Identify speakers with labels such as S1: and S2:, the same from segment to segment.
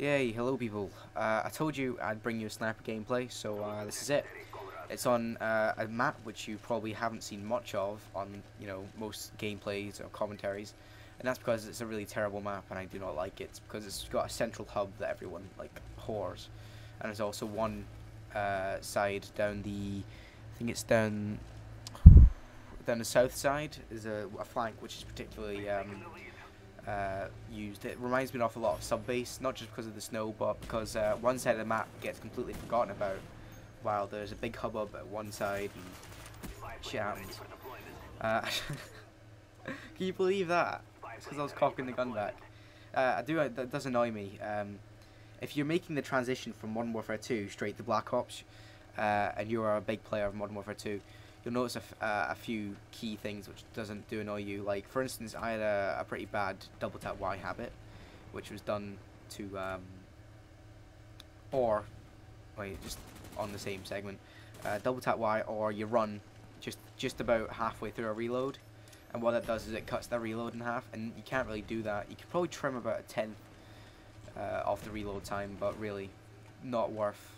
S1: Yay, hello people. I told you I'd bring you a sniper gameplay, so this is it. It's on a map which you probably haven't seen much of on, most gameplays or commentaries. And that's because it's a really terrible map and I do not like it. It's because it's got a central hub that everyone, whores. And there's also one side down the, I think it's down the south side, is a flank which is particularly used. It reminds me an awful lot of sub base, not just because of the snow, but because one side of the map gets completely forgotten about, while there's a big hubbub at one side and shit happens. Can you believe that? It's because I was cocking the gun back. That does annoy me. If you're making the transition from Modern Warfare 2 straight to Black Ops, and you are a big player of Modern Warfare 2, you'll notice a few key things which do annoy you. Like, for instance, I had a pretty bad double tap Y habit, which was done to, just on the same segment, double tap Y, or you run just about halfway through a reload, and what that does is it cuts the reload in half, and you can't really do that. You could probably trim about a tenth off the reload time, but really not worth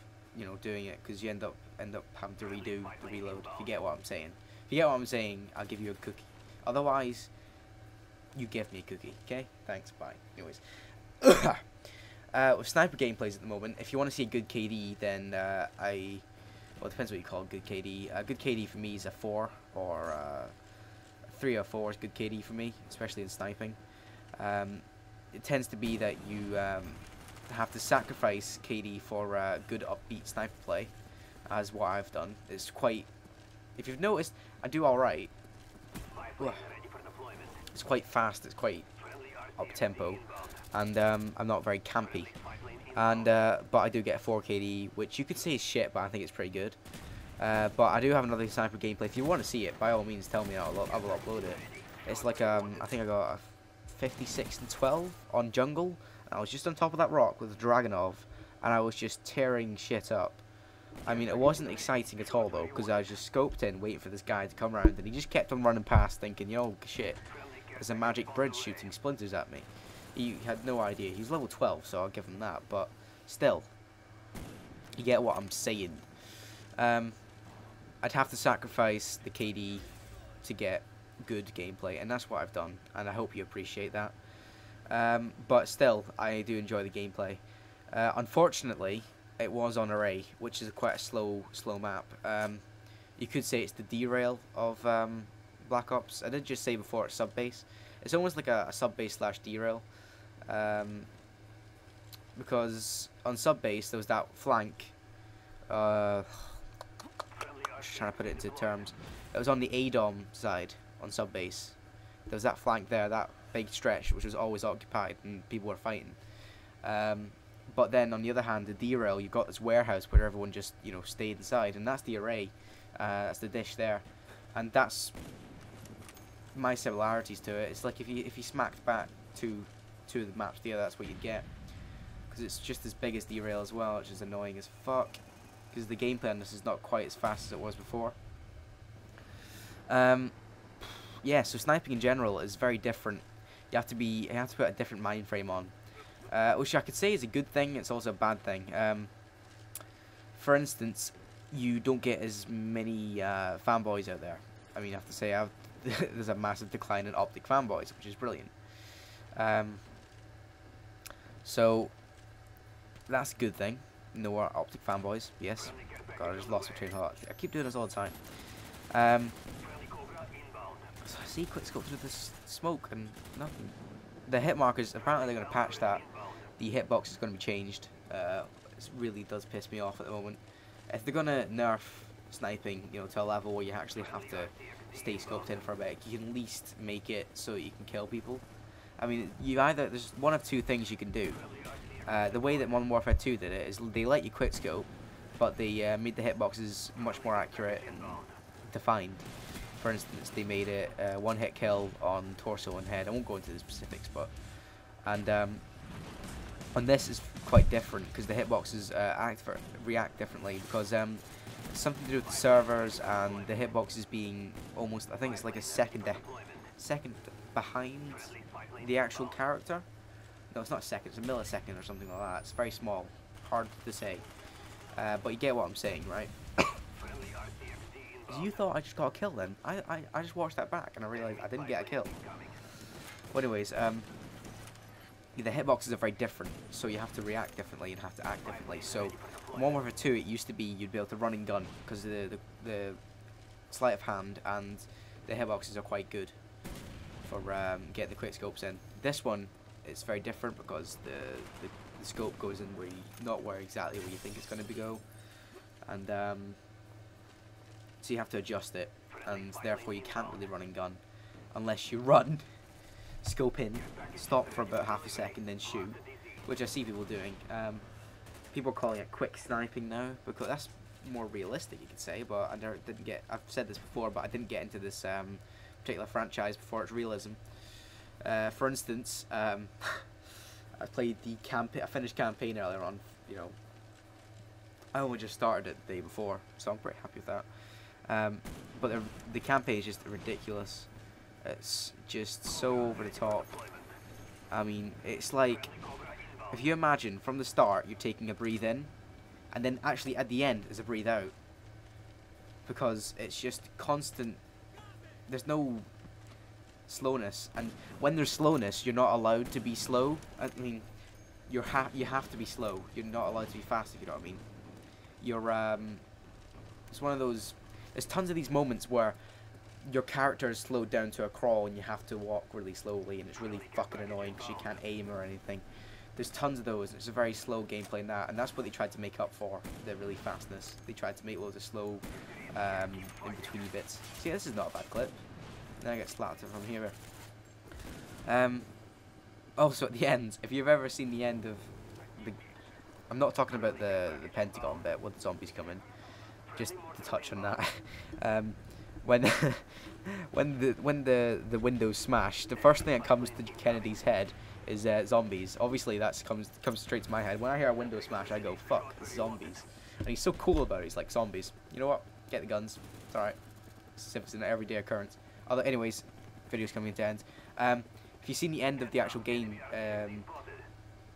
S1: doing it, because you end up having to redo the reload. If you get what I'm saying. If you get what I'm saying, I'll give you a cookie. Otherwise, you give me a cookie. Okay? Thanks. Bye. Anyways, with sniper gameplays at the moment, if you want to see a good KD, then well, it depends what you call good KD. A good KD for me is a 4, or 3 or 4 is good KD for me, especially in sniping. It tends to be that you have to sacrifice KD for good upbeat sniper play, as what I've done. It's quite, if you've noticed, I do alright. It's quite fast, it's quite up tempo, and I'm not very campy. And but I do get a 4 KD, which you could say is shit, but I think it's pretty good. But I do have another sniper gameplay. If you want to see it, by all means tell me, I will upload it. It's like I think I got a 56 and 12 on jungle. I was just on top of that rock with the Dragonov, and I was just tearing shit up. I mean, it wasn't exciting at all though, because I was just scoped in, waiting for this guy to come around, and he just kept on running past, thinking, shit, there's a magic bridge shooting splinters at me. He had no idea. He was level 12, so I'll give him that, but still, you get what I'm saying. I'd have to sacrifice the KD to get good gameplay, and that's what I've done, and I hope you appreciate that. But still, I do enjoy the gameplay. Unfortunately, it was on Array, which is quite a slow map. You could say it's the derail of Black Ops. I did just say before it's sub base. It's almost like a sub base slash derail, because on sub base there was that flank. I'm just trying to put it into terms. It was on the ADOM side on sub base. There was that flank there, that big stretch, which was always occupied and people were fighting. But then on the other hand, the derail, you've got this warehouse where everyone just stayed inside, and that's the Array. That's the dish there, and that's my similarities to it. It's like if you smacked back two of the maps together, that's what you'd get, because it's just as big as derail as well, which is annoying as fuck, because the gameplay on this is not quite as fast as it was before. Yeah, so sniping in general is very different. You have to put a different mind frame on, which I could say is a good thing. It's also a bad thing. For instance, you don't get as many fanboys out there. I mean, I have to say, there's a massive decline in optic fanboys, which is brilliant. So that's a good thing. No more optic fanboys. Yes. God, I just lost my train of thought. I keep doing this all the time. So I see quick scope through this smoke and nothing. The hit markers, apparently they're going to patch that. The hitbox is going to be changed. It really does piss me off at the moment. If they're going to nerf sniping, to a level where you actually have to stay scoped in for a bit, you can at least make it so you can kill people. I mean, there's one of two things you can do. The way that Modern Warfare 2 did it is they let you quick scope, but they made the hitboxes much more accurate and defined. For instance, they made it one hit kill on torso and head. I won't go into the specifics, but on this is quite different because the hitboxes react differently, because it's something to do with the servers and the hitboxes being almost, I think it's like a second behind the actual character. No, it's not a second. It's a millisecond or something like that. It's very small. Hard to say. But you get what I'm saying, right? You thought I just got a kill then? I just watched that back and I realised I didn't get a kill. Well, anyways, the hitboxes are very different, so you have to react differently and have to act differently. So, in Modern Warfare 2, it used to be you'd be able to run and gun because the sleight of hand and the hitboxes are quite good for getting the quick scopes in. This one, it's very different because the scope goes in where not exactly where you think it's going to go, and so you have to adjust it, and therefore you can't really run and gun unless you run. Scope in, stop for about half a second, then shoot, which I see people doing. People are calling it quick sniping now because that's more realistic, you could say. But I didn't get. I've said this before, but I didn't get into this particular franchise before its realism. For instance, I played the I finished campaign earlier on. You know, I only just started it the day before, so I'm pretty happy with that. But the campaign is just ridiculous. It's just so over the top. I mean, it's like, if you imagine from the start you're taking a breathe in, and then actually at the end is a breathe out. Because it's just constant, there's no slowness, and when there's slowness you're not allowed to be slow. I mean, you have to be slow. You're not allowed to be fast, if you know what I mean. You're, it's one of those, there's tons of these moments where your character is slowed down to a crawl and you have to walk really slowly, and it's really fucking annoying because you can't aim or anything. There's tons of those. It's a very slow gameplay in that, and that's what they tried to make up for, the really fastness. They tried to make loads of slow in-betweeny bits. See, this is not a bad clip. Then I get slapped from here. Also at the end, if you've ever seen the end of the... I'm not talking about the Pentagon bit where the zombies come in. Just to touch on that. When the windows smash, the first thing that comes to Kennedy's head is zombies. Obviously, that comes straight to my head. When I hear a window smash, I go, "Fuck, it's zombies." And he's so cool about it. He's like, "Zombies. You know what? Get the guns. It's alright. It's an everyday occurrence." Anyways, video's coming to end. If you've seen the end of the actual game,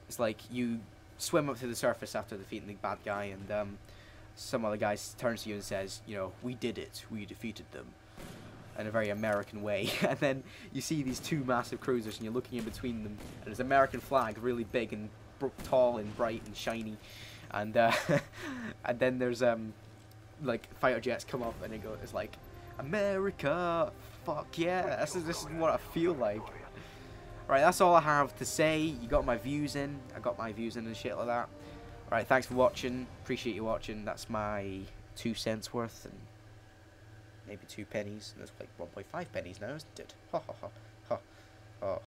S1: it's like you swim up to the surface after defeating the bad guy, and some other guy turns to you and says, you know, "We did it. We defeated them," in a very American way. And then you see these two massive cruisers, and you're looking in between them, and there's an American flag, really big and tall and bright and shiny, and and then there's like fighter jets come up, and it's like, "America, fuck yeah!" This is what I feel like. Right, that's all I have to say. You got my views in. I got my views in and shit like that. Right, thanks for watching. Appreciate you watching. That's my 2 cents worth, and maybe 2 pennies. And that's like 1.5 pennies now, isn't it? Ha ha ha ha. Oh.